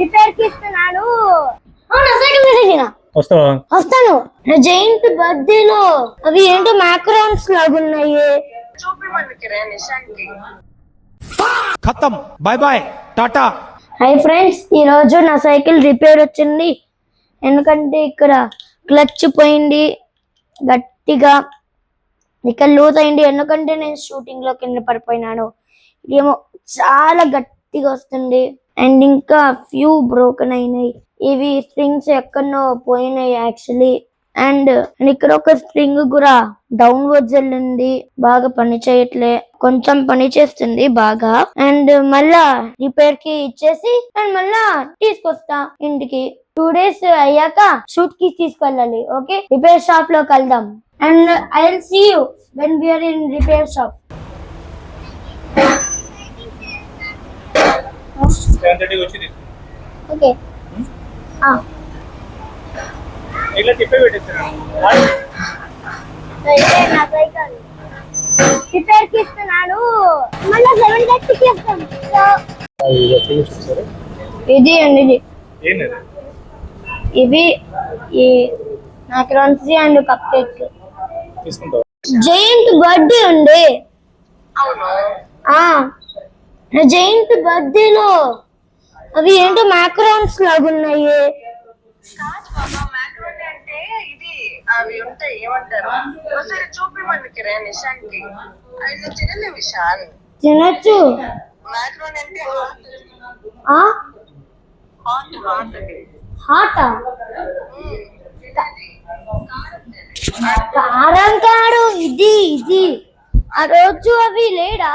Repair కి ఇస్తున్నాను. వస్తాను. నా జైంట్ బర్త్డేలో అవి ఏంటో మ్యాక్రాన్స్ లాగున్నాయి. ఖతం. By by Tata. Hi friends, ఈ రోజు నా సైకిల్ రిపేర్ వచ్చింది. ఎందుకంటే ఇక్కడ క్లచ్ పోయింది గట్టిగా, ఇక్కడ లూజ్ అయింది. ఎందుకంటే నేను షూటింగ్ లో కింద పడిపోయినాను. ఇదేమో చాలా గట్టిగా వస్తుంది. అండ్ ఇంకా ఫ్యూ బ్రోకెన్ అయినాయి. ఇవి స్ప్రింగ్స్ ఎక్కడో పోయినాయి యాక్చువల్లీ. అండ్ ఇక్కడ ఒక స్ప్రింగ్ కూడా డౌన్వర్డ్స్ వెళ్ళింది, బాగా పని చేయట్లే. కొంచెం పని చేస్తుంది బాగా. అండ్ మళ్ళా రిపేర్ కి ఇచ్చేసి అండ్ మళ్ళా తీసుకొస్తా ఇంటికి. 2 days అయ్యాక షూట్ కి తీసుకెళ్ళాలి. ఓకే, రిపేర్ షాప్ లో కలుద్దాం. And I will see you when we are in repair shop. 7:30 వచ్చి తీసుకో. ఓకే. ఇలా తిప్పే పెట్టేస్తాను. నా సైకిల్ రిపేర్ కి ఇస్తున్నాను. మళ్ళీ 7:30కి ఇస్తాను. ఇది అండి, ఇది ఇవి ఈ macarons and cupcake. Giant birthday ఉంది. నా జైంట్ బర్త్డేలో అవి ఏంటో మ్యాక్రాన్స్ లాగున్నాయి. అవి ఉంటాయి, ఏమంటారు? ఒకసారి చూపిమండి కిరణ్ నిషాన్కి. అవి తినలే విశాల్. తినచ్చు. మ్యాక్రోన్ అంటే హాటా? కారం కాడు. ఇది ఇది ఆ రోజు అవి లేడా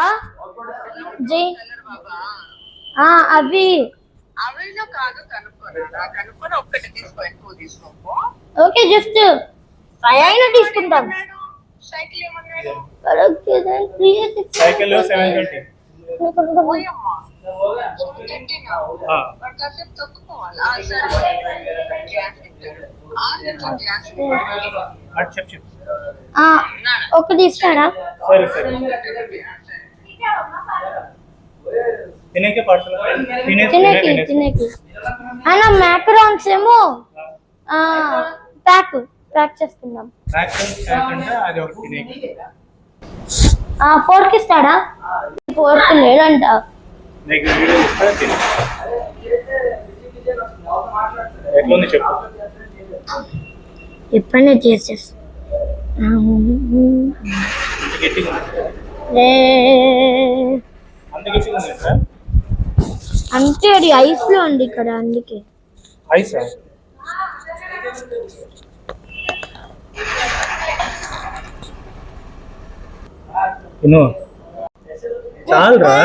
అవి అవిలో కాదు, కనుక్కొని ఒక్కటి తీసుకో, ఎక్కువ తీసుకో. ఓకే, జస్ట్ 5 అయినా తీసుకుంటాం. సైకిల్ ఏమన్నాడు? సైకిల్ 7:30. కాసేపు తొక్కుకోవాలి. ఒకటి ఇస్తాడా? సరే సరే. తినేకి పార్సల్ తినేకి అన్న. మ్యాక్రాన్స్ ఏమో ప్యాక్ చేసుకుందాం. 4కి ఇస్తాడా? 4కి లేడంట. ఎప్పుడైనా చేసేస్తా. అంటే అది ఐస్ లో ఉంది ఇక్కడ, అందుకే. ఐస్ చాలరా.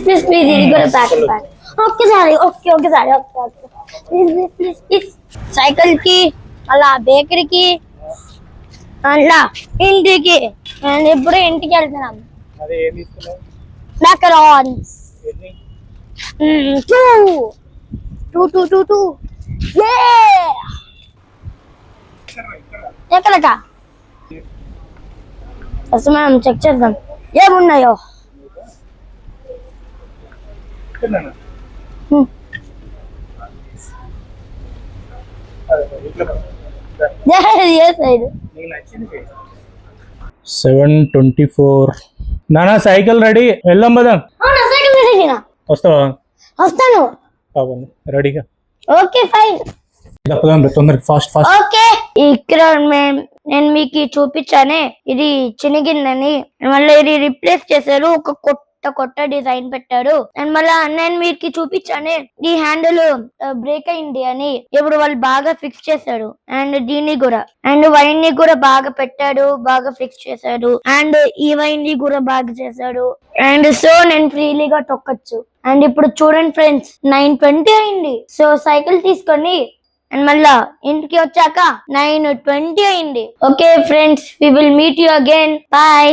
ప్లీజ్ ఇది కూడా ప్యాక్. ఒక్కసారి ప్లీజ్. సైకిల్ కి, అలా బేకరీకి, అలా ఇంటికి. నేను ఇప్పుడు ఇంటికి వెళ్తున్నాం. మ్యాకరాన్స్ 2 ఎక్కడట అసలు మనం చెక్ చేద్దాం ఏమున్నాయో. ఏ సైడ్? 7:24. నానా సైకిల్ రెడీ, వెళ్దాం పదా. వస్తావా? వస్తాను. రెడీగా. Okay fine. ఓకే, ఇక్కడ నేను మీకు చూపించానే, ఇది చినిగిందని. మళ్ళీ ఇది రిప్లేస్ చేశారు, ఒక కొత్త డిజైన్ పెట్టారు. అండ్ మళ్ళా నేను మీకు చూపించానే, ఈ హ్యాండిల్ బ్రేక్ అయింది అని. ఇప్పుడు వాళ్ళు బాగా ఫిక్స్ చేశారు. అండ్ దీన్ని కూడా, అండ్ వైన్ ని కూడా బాగా పెట్టాడు, బాగా ఫిక్స్ చేశాడు. అండ్ ఈ వైన్ ని కూడా బాగా చేశాడు. అండ్ సో నేను ఫ్రీలీగా తొక్కచ్చు. అండ్ ఇప్పుడు చూడండి ఫ్రెండ్స్, 9:20 అయింది. సో సైకిల్ తీసుకొని అండ్ మళ్ళా ఇంటికి వచ్చాక 9:20 అయింది. Okay friends, we will meet you again. Bye.